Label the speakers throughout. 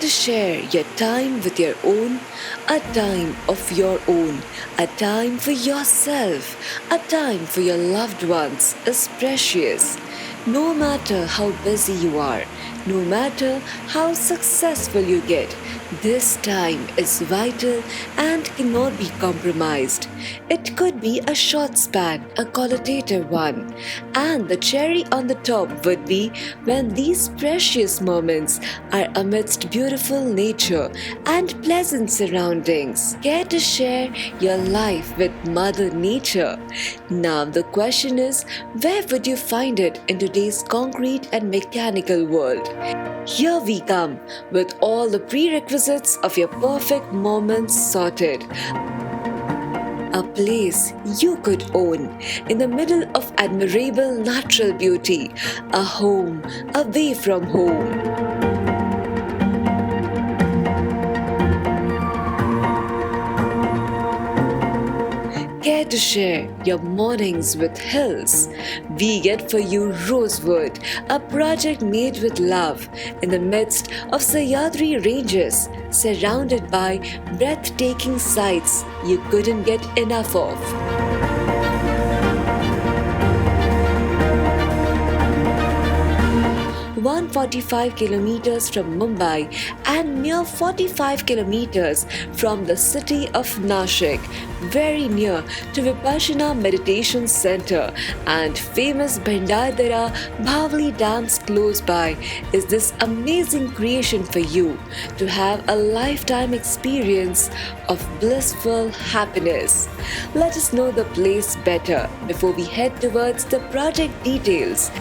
Speaker 1: to share your time with your own, a time of your own, a time for yourself, a time for your loved ones is precious. No matter how busy you are, no matter how successful you get, this time is vital and cannot be compromised. It could be a short span, a qualitative one, and the cherry on the top would be when these precious moments are amidst beautiful nature and pleasant surroundings. Care to share your life with Mother Nature? Now the question is, where would you find it in today's concrete and mechanical world? Here we come with all the prerequisites of your perfect moments sorted. A place you could own in the middle of admirable natural beauty, a home away from home. Care to share your mornings with hills? We get for you Rosewood, a project made with love in the midst of Sahyadri ranges, surrounded by breathtaking sights you couldn't get enough of. 145 kilometers from Mumbai and near 45 kilometers from the city of Nashik, very near to Vipassana Meditation Center and famous Bhandardara Bhavli Dams close by, is this amazing creation for you to have a lifetime experience of blissful happiness. Let us know the place better before we head towards the project details.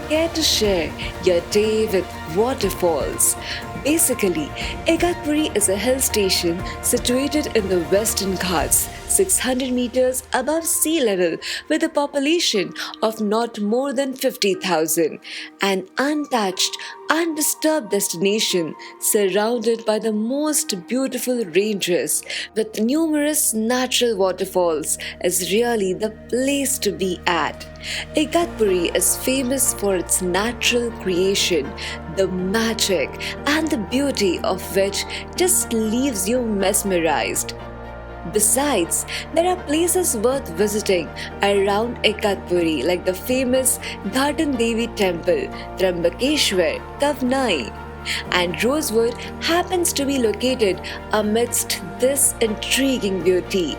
Speaker 1: Care to share your day with waterfalls? Basically, Igatpuri is a hill station situated in the Western Ghats, 600 meters above sea level, with a population of not more than 50,000. An untouched, undisturbed destination surrounded by the most beautiful ranges with numerous natural waterfalls is really the place to be at. Igatpuri is famous for its natural creation, the magic and the beauty of which just leaves you mesmerized. Besides, there are places worth visiting around Igatpuri like the famous Garden Devi Temple, Trambakeshwar, Kavnai, and Rosewood happens to be located amidst this intriguing beauty.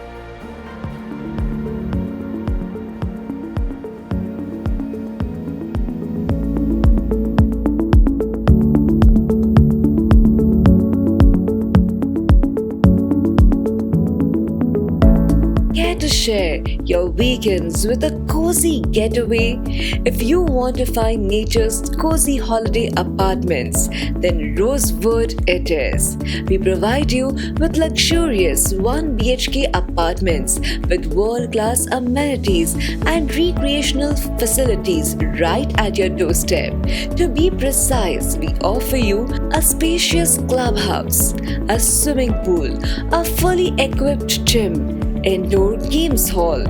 Speaker 1: To share your weekends with a cozy getaway? If you want to find nature's cozy holiday apartments, then Rosewood it is. We provide you with luxurious 1 BHK apartments with world-class amenities and recreational facilities right at your doorstep. To be precise, we offer you a spacious clubhouse, a swimming pool, a fully equipped gym, indoor games hall,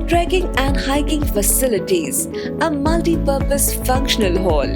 Speaker 1: trekking and hiking facilities, a multi-purpose functional hall,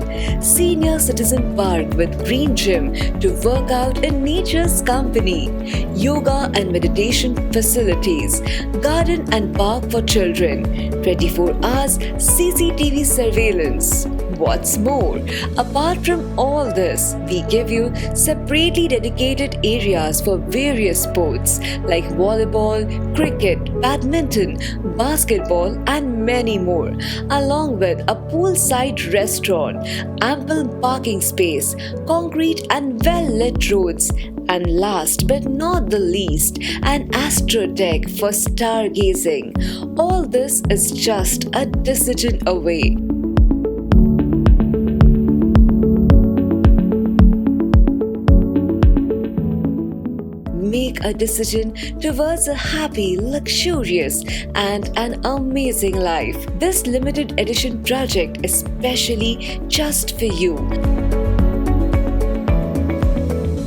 Speaker 1: senior citizen park with green gym to work out in nature's company, yoga and meditation facilities, garden and park for children, 24 hours CCTV surveillance. What's more, apart from all this, we give you separately dedicated areas for various sports like volleyball, cricket, badminton, basketball, and many more, along with a poolside restaurant, ample parking space, concrete and well-lit roads, and last but not the least, an astro deck for stargazing. All this is just a decision away. Make a decision towards a happy, luxurious, and an amazing life. This limited edition project is specially just for you.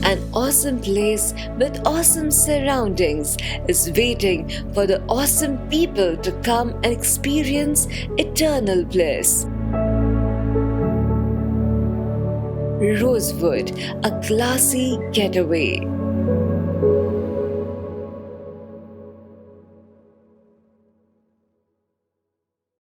Speaker 1: An awesome place with awesome surroundings is waiting for the awesome people to come and experience eternal bliss. Rosewood, a classy getaway.